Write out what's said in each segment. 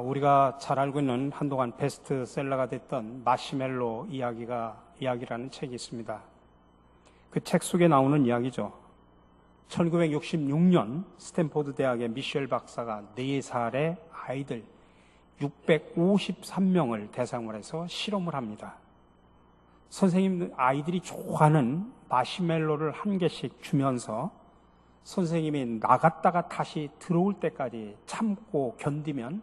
우리가 잘 알고 있는 한동안 베스트셀러가 됐던 마시멜로 이야기라는 책이 있습니다. 그 책 속에 나오는 이야기죠. 1966년 스탠포드 대학의 미셸 박사가 4살의 아이들 653명을 대상으로 해서 실험을 합니다. 선생님, 아이들이 좋아하는 마시멜로를 한 개씩 주면서 선생님이 나갔다가 다시 들어올 때까지 참고 견디면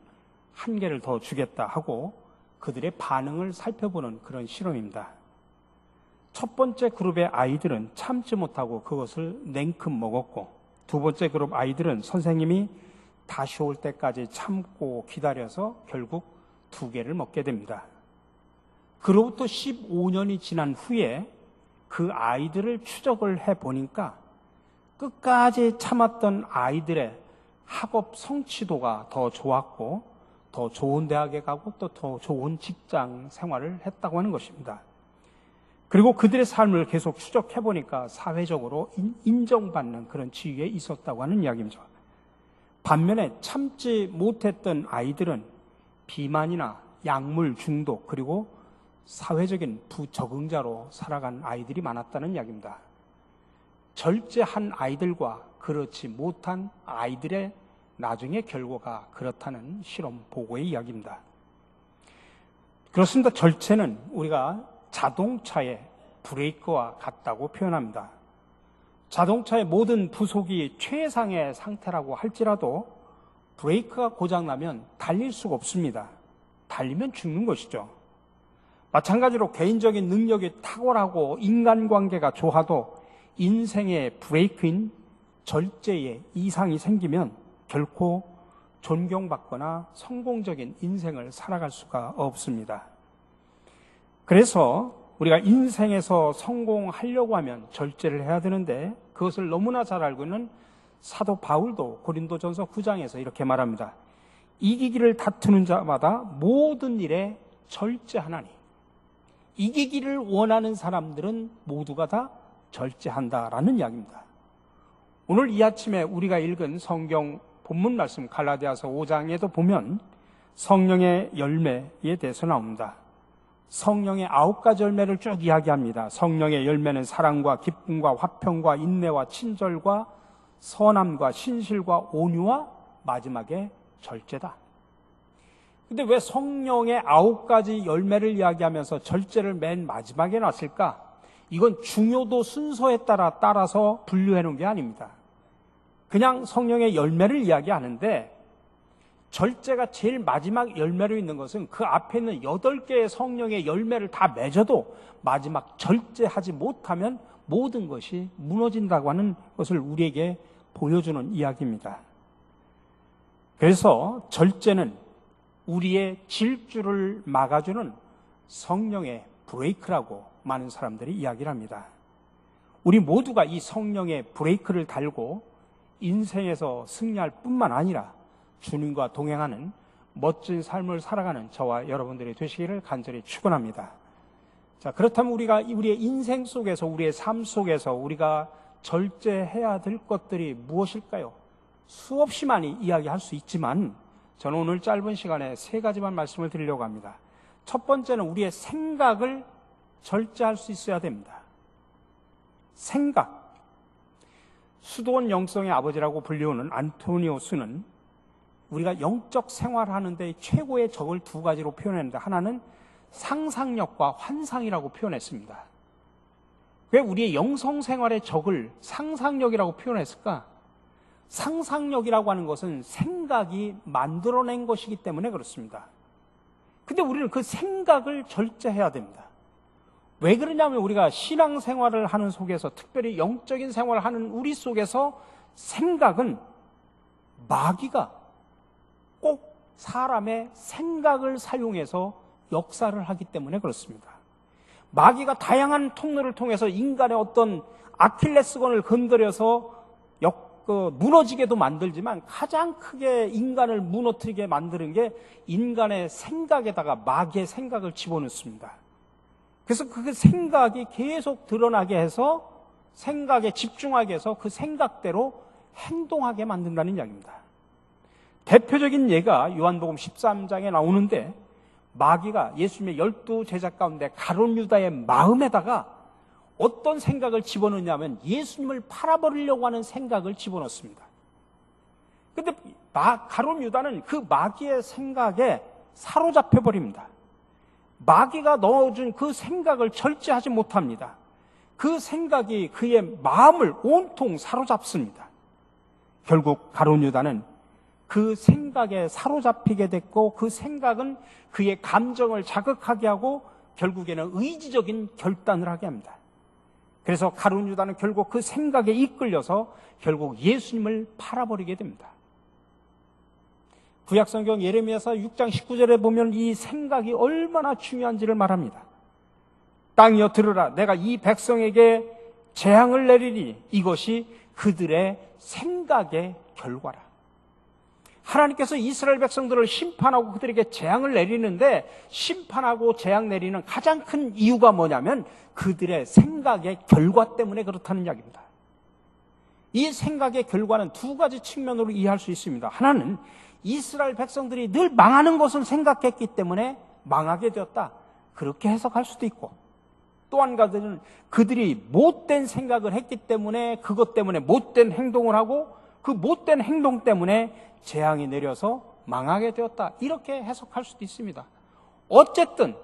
한 개를 더 주겠다 하고 그들의 반응을 살펴보는 그런 실험입니다. 첫 번째 그룹의 아이들은 참지 못하고 그것을 냉큼 먹었고, 두 번째 그룹 아이들은 선생님이 다시 올 때까지 참고 기다려서 결국 2개를 먹게 됩니다. 그로부터 15년이 지난 후에 그 아이들을 추적을 해보니까 끝까지 참았던 아이들의 학업 성취도가 더 좋았고, 더 좋은 대학에 가고 또 더 좋은 직장 생활을 했다고 하는 것입니다. 그리고 그들의 삶을 계속 추적해보니까 사회적으로 인정받는 그런 지위에 있었다고 하는 이야기입니다. 반면에 참지 못했던 아이들은 비만이나 약물 중독, 그리고 사회적인 부적응자로 살아간 아이들이 많았다는 이야기입니다. 절제한 아이들과 그렇지 못한 아이들의 나중의 결과가 그렇다는 실험 보고의 이야기입니다. 그렇습니다. 절제는 우리가 자동차의 브레이크와 같다고 표현합니다. 자동차의 모든 부속이 최상의 상태라고 할지라도 브레이크가 고장나면 달릴 수가 없습니다. 달리면 죽는 것이죠. 마찬가지로 개인적인 능력이 탁월하고 인간관계가 좋아도 인생의 브레이크인 절제에 이상이 생기면 결코 존경받거나 성공적인 인생을 살아갈 수가 없습니다. 그래서 우리가 인생에서 성공하려고 하면 절제를 해야 되는데, 그것을 너무나 잘 알고 있는 사도 바울도 고린도전서 9장에서 이렇게 말합니다. 이기기를 다투는 자마다 모든 일에 절제하나니. 이기기를 원하는 사람들은 모두가 다 절제한다라는 이야기입니다. 오늘 이 아침에 우리가 읽은 성경 본문 말씀 갈라디아서 5장에도 보면 성령의 열매에 대해서 나옵니다. 성령의 9가지 열매를 쭉 이야기합니다. 성령의 열매는 사랑과 기쁨과 화평과 인내와 친절과 선함과 신실과 온유와 마지막에 절제다. 근데 왜 성령의 9가지 열매를 이야기하면서 절제를 맨 마지막에 놨을까? 이건 중요도 순서에 따라서 분류해 놓은 게 아닙니다. 그냥 성령의 열매를 이야기하는데, 절제가 제일 마지막 열매로 있는 것은 그 앞에 있는 8개의 성령의 열매를 다 맺어도 마지막 절제하지 못하면 모든 것이 무너진다고 하는 것을 우리에게 보여주는 이야기입니다. 그래서 절제는 우리의 질주를 막아주는 성령의 브레이크라고 많은 사람들이 이야기를 합니다. 우리 모두가 이 성령의 브레이크를 달고 인생에서 승리할 뿐만 아니라 주님과 동행하는 멋진 삶을 살아가는 저와 여러분들이 되시기를 간절히 축원합니다. 자, 그렇다면 우리의 인생 속에서, 우리의 삶 속에서 우리가 절제해야 될 것들이 무엇일까요? 수없이 많이 이야기할 수 있지만 저는 오늘 짧은 시간에 3가지만 말씀을 드리려고 합니다. 첫 번째는 우리의 생각을 절제할 수 있어야 됩니다. 생각. 수도원 영성의 아버지라고 불리우는 안토니오스는 우리가 영적 생활하는데 최고의 적을 2가지로 표현했는데, 하나는 상상력과 환상이라고 표현했습니다. 왜 우리의 영성 생활의 적을 상상력이라고 표현했을까? 상상력이라고 하는 것은 생각이 만들어낸 것이기 때문에 그렇습니다. 근데 우리는 그 생각을 절제해야 됩니다. 왜 그러냐면 우리가 신앙생활을 하는 속에서, 특별히 영적인 생활을 하는 우리 속에서 생각은, 마귀가 꼭 사람의 생각을 사용해서 역사를 하기 때문에 그렇습니다. 마귀가 다양한 통로를 통해서 인간의 어떤 아킬레스건을 건드려서 무너지게도 만들지만, 가장 크게 인간을 무너뜨리게 만드는 게 인간의 생각에다가 마귀의 생각을 집어넣습니다. 그래서 그 생각이 계속 드러나게 해서, 생각에 집중하게 해서 그 생각대로 행동하게 만든다는 이야기입니다. 대표적인 예가 요한복음 13장에 나오는데, 마귀가 예수님의 12 제자 가운데 가룟 유다의 마음에다가 어떤 생각을 집어넣냐면 예수님을 팔아버리려고 하는 생각을 집어넣습니다. 근데 가룟 유다는 그 마귀의 생각에 사로잡혀 버립니다. 마귀가 넣어준 그 생각을 절제하지 못합니다. 그 생각이 그의 마음을 온통 사로잡습니다. 결국 가룟 유다는 그 생각에 사로잡히게 됐고, 그 생각은 그의 감정을 자극하게 하고 결국에는 의지적인 결단을 하게 합니다. 그래서 가룟 유다는 결국 그 생각에 이끌려서 결국 예수님을 팔아버리게 됩니다. 구약성경 예레미야서 6장 19절에 보면 이 생각이 얼마나 중요한지를 말합니다. 땅이여 들으라, 내가 이 백성에게 재앙을 내리니 이것이 그들의 생각의 결과라. 하나님께서 이스라엘 백성들을 심판하고 그들에게 재앙을 내리는데, 심판하고 재앙 내리는 가장 큰 이유가 뭐냐면 그들의 생각의 결과 때문에 그렇다는 이야기입니다. 이 생각의 결과는 두 가지 측면으로 이해할 수 있습니다. 하나는 이스라엘 백성들이 늘 망하는 것을 생각했기 때문에 망하게 되었다, 그렇게 해석할 수도 있고, 또 한 가지는 그들이 못된 생각을 했기 때문에 그것 때문에 못된 행동을 하고 그 못된 행동 때문에 재앙이 내려서 망하게 되었다, 이렇게 해석할 수도 있습니다. 어쨌든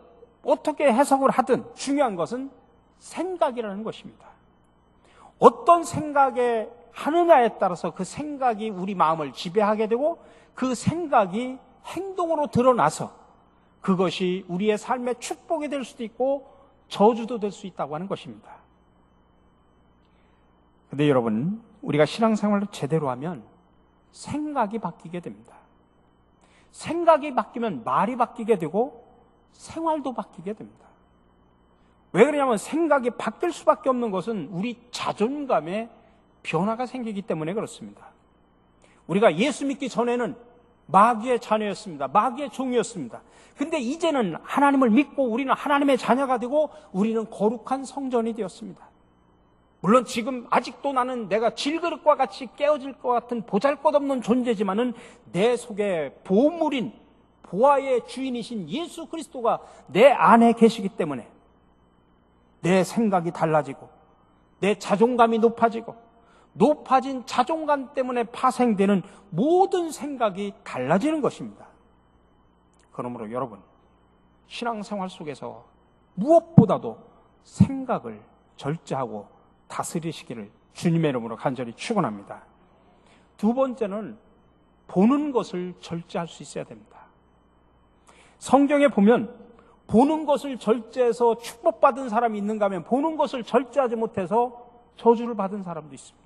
어떻게 해석을 하든 중요한 것은 생각이라는 것입니다. 어떤 생각에 하느냐에 따라서 그 생각이 우리 마음을 지배하게 되고 그 생각이 행동으로 드러나서 그것이 우리의 삶의 축복이 될 수도 있고 저주도 될 수 있다고 하는 것입니다. 그런데 여러분, 우리가 신앙생활을 제대로 하면 생각이 바뀌게 됩니다. 생각이 바뀌면 말이 바뀌게 되고 생활도 바뀌게 됩니다. 왜 그러냐면 생각이 바뀔 수밖에 없는 것은 우리 자존감에 변화가 생기기 때문에 그렇습니다. 우리가 예수 믿기 전에는 마귀의 자녀였습니다. 마귀의 종이었습니다. 근데 이제는 하나님을 믿고 우리는 하나님의 자녀가 되고 우리는 거룩한 성전이 되었습니다. 물론 지금 아직도 나는 내가 질그릇과 같이 깨어질 것 같은 보잘것없는 존재지만은 내 속에 보물인 보화의 주인이신 예수 그리스도가 내 안에 계시기 때문에 내 생각이 달라지고 내 자존감이 높아지고 높아진 자존감 때문에 파생되는 모든 생각이 달라지는 것입니다. 그러므로 여러분, 신앙생활 속에서 무엇보다도 생각을 절제하고 다스리시기를 주님의 이름으로 간절히 축원합니다. 두 번째는 보는 것을 절제할 수 있어야 됩니다. 성경에 보면 보는 것을 절제해서 축복받은 사람이 있는가 하면 보는 것을 절제하지 못해서 저주를 받은 사람도 있습니다.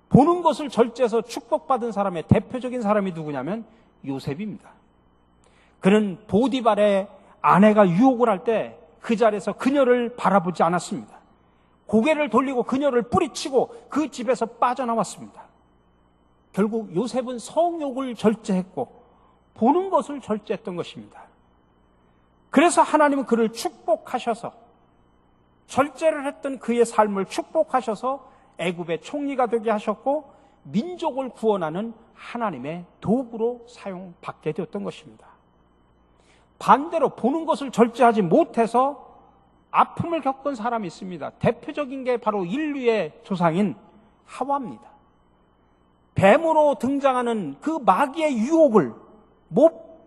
보는 것을 절제해서 축복받은 사람의 대표적인 사람이 누구냐면 요셉입니다. 그는 보디발의 아내가 유혹을 할 때 그 자리에서 그녀를 바라보지 않았습니다. 고개를 돌리고 그녀를 뿌리치고 그 집에서 빠져나왔습니다. 결국 요셉은 성욕을 절제했고 보는 것을 절제했던 것입니다. 그래서 하나님은 그를 축복하셔서 절제를 했던 그의 삶을 축복하셔서 애굽의 총리가 되게 하셨고 민족을 구원하는 하나님의 도구로 사용받게 되었던 것입니다. 반대로 보는 것을 절제하지 못해서 아픔을 겪은 사람이 있습니다. 대표적인 게 바로 인류의 조상인 하와입니다. 뱀으로 등장하는 그 마귀의 유혹을 못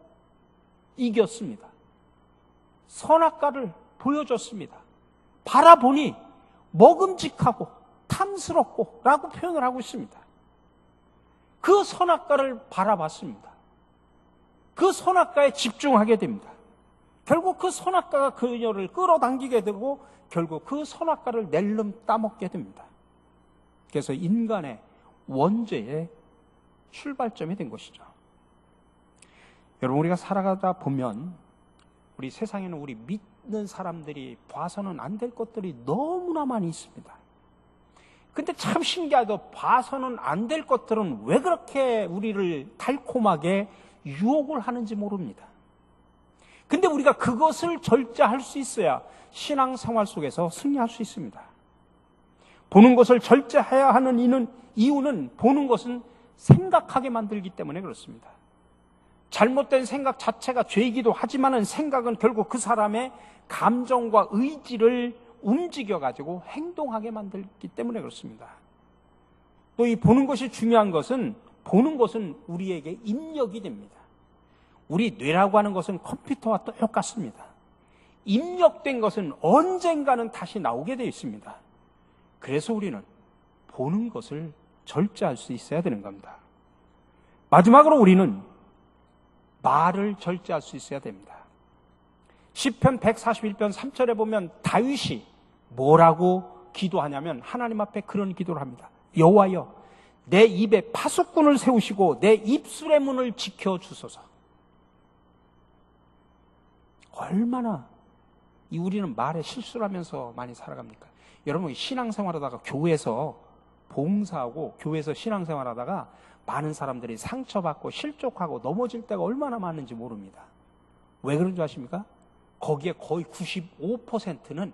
이겼습니다. 선악과를 보여줬습니다. 바라보니 먹음직하고 탐스럽고 라고 표현을 하고 있습니다. 그 선악과를 바라봤습니다. 그 선악과에 집중하게 됩니다. 결국 그 선악과가 그녀를 끌어당기게 되고 결국 그 선악과를 낼름 따먹게 됩니다. 그래서 인간의 원죄의 출발점이 된 것이죠. 여러분, 우리가 살아가다 보면 우리 세상에는 우리 믿는 사람들이 봐서는 안 될 것들이 너무나 많이 있습니다. 근데 참 신기하게도 봐서는 안 될 것들은 왜 그렇게 우리를 달콤하게 유혹을 하는지 모릅니다. 근데 우리가 그것을 절제할 수 있어야 신앙생활 속에서 승리할 수 있습니다. 보는 것을 절제해야 하는 이유는 보는 것은 생각하게 만들기 때문에 그렇습니다. 잘못된 생각 자체가 죄이기도 하지만은 생각은 결국 그 사람의 감정과 의지를 움직여가지고 행동하게 만들기 때문에 그렇습니다. 또 이 보는 것이 중요한 것은, 보는 것은 우리에게 입력이 됩니다. 우리 뇌라고 하는 것은 컴퓨터와 똑같습니다. 입력된 것은 언젠가는 다시 나오게 되어 있습니다. 그래서 우리는 보는 것을 절제할 수 있어야 되는 겁니다. 마지막으로 우리는 말을 절제할 수 있어야 됩니다. 시편 141편 3절에 보면 다윗이 뭐라고 기도하냐면 하나님 앞에 그런 기도를 합니다. 여호와여, 내 입에 파수꾼을 세우시고 내 입술의 문을 지켜주소서. 얼마나 우리는 말에 실수를 하면서 많이 살아갑니까? 여러분, 신앙생활하다가 교회에서 봉사하고 교회에서 신앙생활하다가 많은 사람들이 상처받고 실족하고 넘어질 때가 얼마나 많은지 모릅니다. 왜 그런 줄 아십니까? 거기에 거의 95%는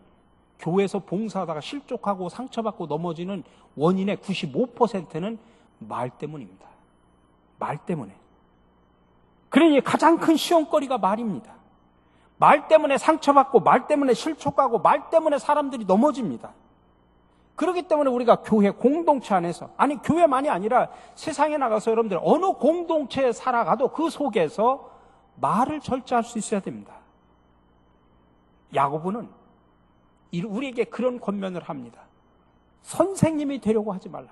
교회에서 봉사하다가 실족하고 상처받고 넘어지는 원인의 95%는 말 때문입니다. 말 때문에. 그러니 가장 큰 시험거리가 말입니다. 말 때문에 상처받고 말 때문에 실족하고 말 때문에 사람들이 넘어집니다. 그렇기 때문에 우리가 교회 공동체 안에서, 아니 교회만이 아니라 세상에 나가서 여러분들 어느 공동체에 살아가도 그 속에서 말을 절제할 수 있어야 됩니다. 야고보는 우리에게 그런 권면을 합니다. 선생님이 되려고 하지 말라.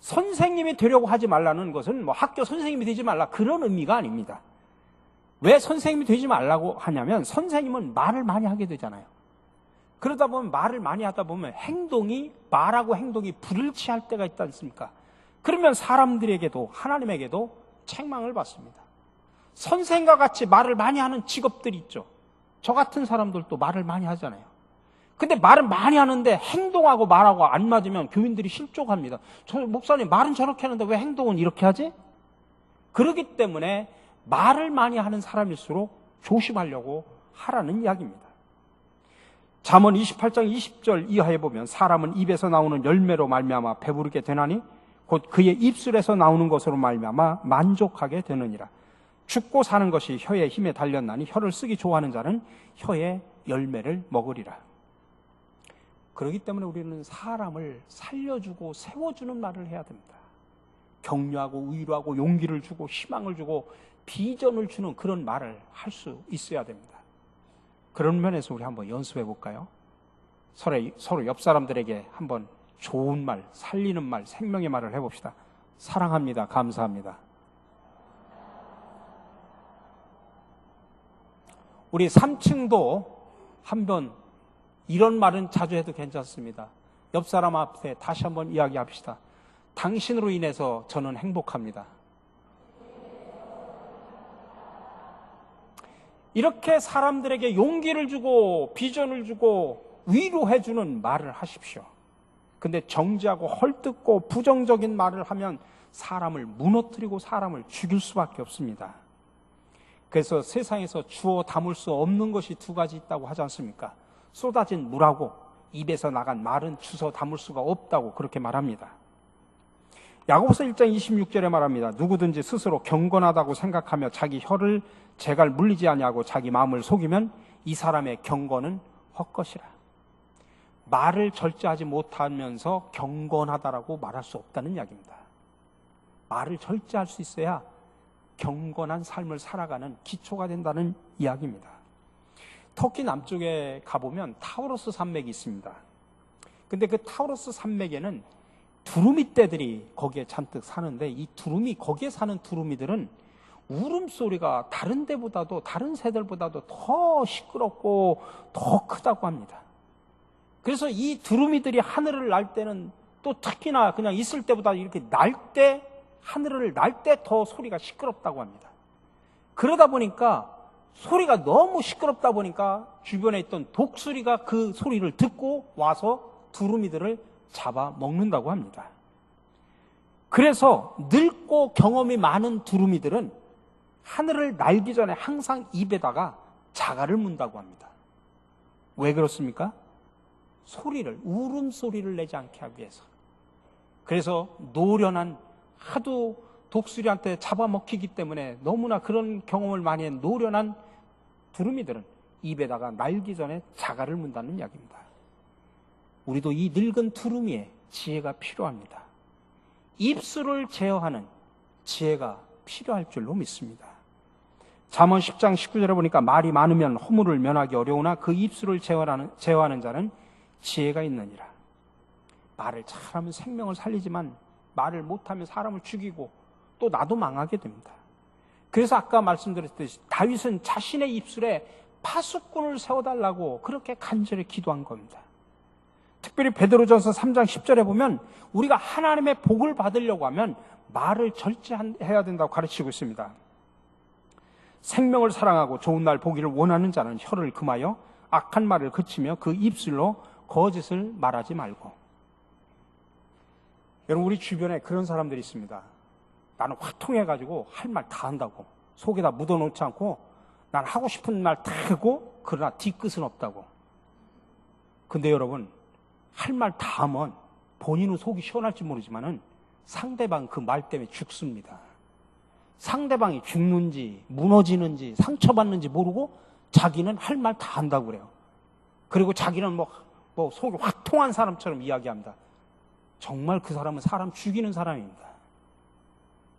선생님이 되려고 하지 말라는 것은 뭐 학교 선생님이 되지 말라 그런 의미가 아닙니다. 왜 선생님이 되지 말라고 하냐면 선생님은 말을 많이 하게 되잖아요. 그러다 보면 말을 많이 하다 보면 말하고 행동이 불일치할 때가 있지 않습니까? 그러면 사람들에게도 하나님에게도 책망을 받습니다. 선생과 같이 말을 많이 하는 직업들이 있죠. 저 같은 사람들도 말을 많이 하잖아요. 근데 말을 많이 하는데 행동하고 말하고 안 맞으면 교인들이 실족합니다. 저 목사님 말은 저렇게 하는데 왜 행동은 이렇게 하지? 그렇기 때문에 말을 많이 하는 사람일수록 조심하려고 하라는 이야기입니다. 잠언 28장 20절 이하에 보면 사람은 입에서 나오는 열매로 말미암아 배부르게 되나니 곧 그의 입술에서 나오는 것으로 말미암아 만족하게 되느니라. 죽고 사는 것이 혀의 힘에 달렸나니 혀를 쓰기 좋아하는 자는 혀의 열매를 먹으리라. 그렇기 때문에 우리는 사람을 살려주고 세워주는 말을 해야 됩니다. 격려하고 위로하고 용기를 주고 희망을 주고 비전을 주는 그런 말을 할 수 있어야 됩니다. 그런 면에서 우리 한번 연습해 볼까요? 서로 옆 사람들에게 한번 좋은 말, 살리는 말, 생명의 말을 해봅시다. 사랑합니다. 감사합니다. 우리 3층도 한번 이런 말은 자주 해도 괜찮습니다. 옆 사람 앞에 다시 한번 이야기합시다. 당신으로 인해서 저는 행복합니다. 이렇게 사람들에게 용기를 주고 비전을 주고 위로해주는 말을 하십시오. 근데 정지하고 헐뜯고 부정적인 말을 하면 사람을 무너뜨리고 사람을 죽일 수밖에 없습니다. 그래서 세상에서 주워 담을 수 없는 것이 두 가지 있다고 하지 않습니까? 쏟아진 물하고 입에서 나간 말은 주워 담을 수가 없다고 그렇게 말합니다. 야고보서 1장 26절에 말합니다. 누구든지 스스로 경건하다고 생각하며 자기 혀를 재갈 물리지 아니하고 자기 마음을 속이면 이 사람의 경건은 헛것이라. 말을 절제하지 못하면서 경건하다라고 말할 수 없다는 이야기입니다. 말을 절제할 수 있어야 경건한 삶을 살아가는 기초가 된다는 이야기입니다. 터키 남쪽에 가보면 타우로스 산맥이 있습니다. 근데 그 타우로스 산맥에는 두루미 떼들이 거기에 잔뜩 사는데 이 거기에 사는 두루미들은 울음소리가 다른 데보다도 다른 새들보다도 더 시끄럽고 더 크다고 합니다. 그래서 이 두루미들이 하늘을 날 때는 또 특히나 그냥 있을 때보다 이렇게 하늘을 날 때 더 소리가 시끄럽다고 합니다. 그러다 보니까 소리가 너무 시끄럽다 보니까 주변에 있던 독수리가 그 소리를 듣고 와서 두루미들을 잡아 먹는다고 합니다. 그래서 늙고 경험이 많은 두루미들은 하늘을 날기 전에 항상 입에다가 자갈을 문다고 합니다. 왜 그렇습니까? 울음소리를 내지 않게 하기 위해서. 그래서 노련한 하도 독수리한테 잡아먹히기 때문에 너무나 그런 경험을 많이 한 노련한 두루미들은 입에다가 날기 전에 자갈을 문다는 이야기입니다. 우리도 이 늙은 두루미의 지혜가 필요합니다. 입술을 제어하는 지혜가 필요할 줄로 믿습니다. 잠언 10장 19절에 보니까 말이 많으면 허물을 면하기 어려우나 그 입술을 제어하는 자는 지혜가 있느니라. 말을 잘하면 생명을 살리지만 말을 못하면 사람을 죽이고 또 나도 망하게 됩니다. 그래서 아까 말씀드렸듯이 다윗은 자신의 입술에 파수꾼을 세워달라고 그렇게 간절히 기도한 겁니다. 특별히 베드로전서 3장 10절에 보면 우리가 하나님의 복을 받으려고 하면 말을 절제해야 된다고 가르치고 있습니다. 생명을 사랑하고 좋은 날 보기를 원하는 자는 혀를 금하여 악한 말을 그치며 그 입술로 거짓을 말하지 말고. 여러분, 우리 주변에 그런 사람들이 있습니다. 나는 화통해가지고 할 말 다 한다고, 속에다 묻어놓지 않고 난 하고 싶은 말 다 하고 그러나 뒤끝은 없다고. 근데 여러분, 할 말 다 하면 본인은 속이 시원할지 모르지만은 상대방 그 말 때문에 죽습니다. 상대방이 죽는지 무너지는지 상처받는지 모르고 자기는 할 말 다 한다고 그래요. 그리고 자기는 뭐 속이 화통한 사람처럼 이야기합니다. 정말 그 사람은 사람 죽이는 사람입니다.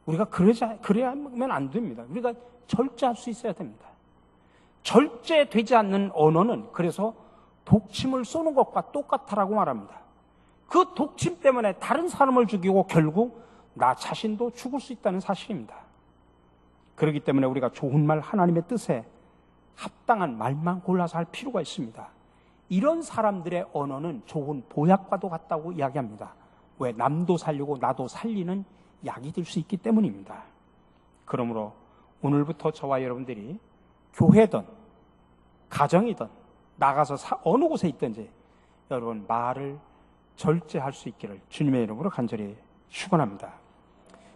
우리가 그래야만 안 됩니다. 우리가 절제할 수 있어야 됩니다. 절제되지 않는 언어는 그래서 독침을 쏘는 것과 똑같다라고 말합니다. 그 독침 때문에 다른 사람을 죽이고 결국 나 자신도 죽을 수 있다는 사실입니다. 그렇기 때문에 우리가 좋은 말, 하나님의 뜻에 합당한 말만 골라서 할 필요가 있습니다. 이런 사람들의 언어는 좋은 보약과도 같다고 이야기합니다. 왜? 남도 살리고 나도 살리는 약이 될 수 있기 때문입니다. 그러므로 오늘부터 저와 여러분들이 교회든 가정이든 나가서 어느 곳에 있든지 여러분 말을 절제할 수 있기를 주님의 이름으로 간절히 축원합니다.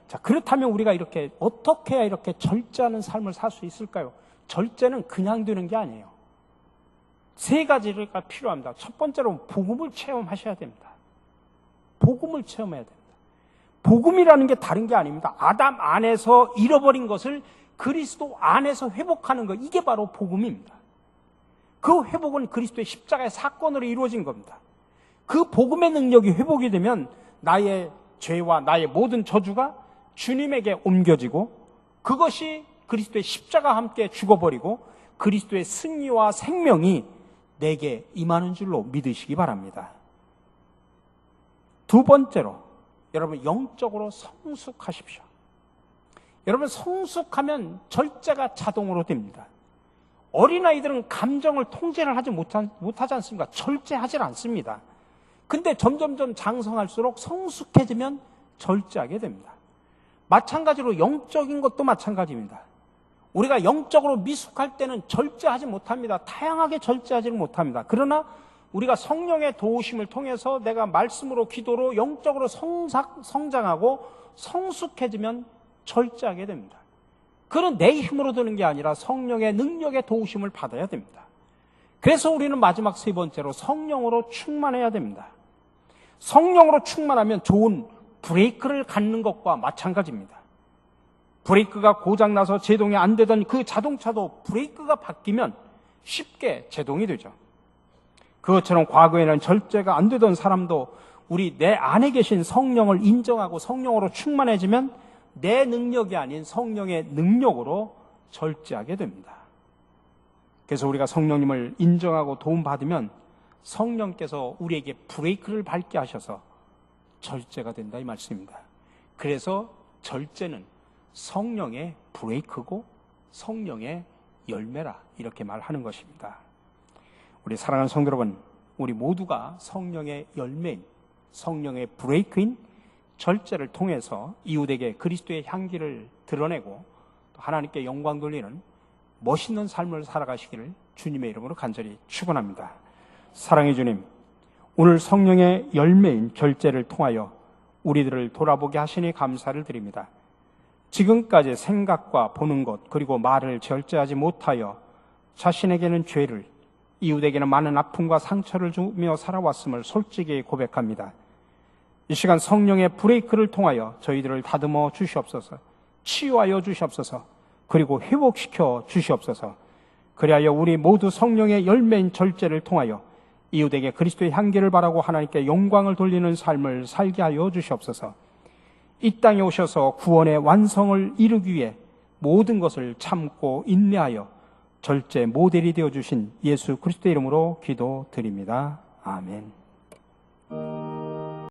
자, 그렇다면 우리가 이렇게 어떻게 해야 이렇게 절제하는 삶을 살 수 있을까요? 절제는 그냥 되는 게 아니에요. 세 가지가 필요합니다. 첫 번째로 복음을 체험하셔야 됩니다. 복음을 체험해야 됩니다. 복음이라는 게 다른 게 아닙니다. 아담 안에서 잃어버린 것을 그리스도 안에서 회복하는 것, 이게 바로 복음입니다. 그 회복은 그리스도의 십자가의 사건으로 이루어진 겁니다. 그 복음의 능력이 회복이 되면 나의 죄와 나의 모든 저주가 주님에게 옮겨지고 그것이 그리스도의 십자가와 함께 죽어버리고 그리스도의 승리와 생명이 내게 임하는 줄로 믿으시기 바랍니다. 두 번째로 여러분 영적으로 성숙하십시오. 여러분 성숙하면 절제가 자동으로 됩니다. 어린아이들은 감정을 통제를 하지 못하지 않습니까? 절제하지 않습니다. 근데 점점점 장성할수록 성숙해지면 절제하게 됩니다. 마찬가지로 영적인 것도 마찬가지입니다. 우리가 영적으로 미숙할 때는 절제하지 못합니다. 다양하게 절제하지는 못합니다. 그러나 우리가 성령의 도우심을 통해서 내가 말씀으로 기도로 영적으로 성장하고 성숙해지면 절제하게 됩니다. 그건 내 힘으로 되는 게 아니라 성령의 능력의 도우심을 받아야 됩니다. 그래서 우리는 마지막 세 번째로 성령으로 충만해야 됩니다. 성령으로 충만하면 좋은 브레이크를 갖는 것과 마찬가지입니다. 브레이크가 고장나서 제동이 안 되던 그 자동차도 브레이크가 바뀌면 쉽게 제동이 되죠. 그것처럼 과거에는 절제가 안 되던 사람도 우리 내 안에 계신 성령을 인정하고 성령으로 충만해지면 내 능력이 아닌 성령의 능력으로 절제하게 됩니다. 그래서 우리가 성령님을 인정하고 도움받으면 성령께서 우리에게 브레이크를 밟게 하셔서 절제가 된다 이 말씀입니다. 그래서 절제는 성령의 브레이크고 성령의 열매라 이렇게 말하는 것입니다. 우리 사랑하는 성도 여러분, 우리 모두가 성령의 열매인 성령의 브레이크인 절제를 통해서 이웃에게 그리스도의 향기를 드러내고 또 하나님께 영광 돌리는 멋있는 삶을 살아가시기를 주님의 이름으로 간절히 축원합니다. 사랑의 주님, 오늘 성령의 열매인 절제를 통하여 우리들을 돌아보게 하시니 감사를 드립니다. 지금까지 생각과 보는 것 그리고 말을 절제하지 못하여 자신에게는 죄를 이웃에게는 많은 아픔과 상처를 주며 살아왔음을 솔직히 고백합니다. 이 시간 성령의 브레이크를 통하여 저희들을 다듬어 주시옵소서. 치유하여 주시옵소서. 그리고 회복시켜 주시옵소서. 그리하여 우리 모두 성령의 열매인 절제를 통하여 이웃에게 그리스도의 향기를 바라고 하나님께 영광을 돌리는 삶을 살게 하여 주시옵소서. 이 땅에 오셔서 구원의 완성을 이루기 위해 모든 것을 참고 인내하여 절제 모델이 되어주신 예수 그리스도의 이름으로 기도드립니다. 아멘.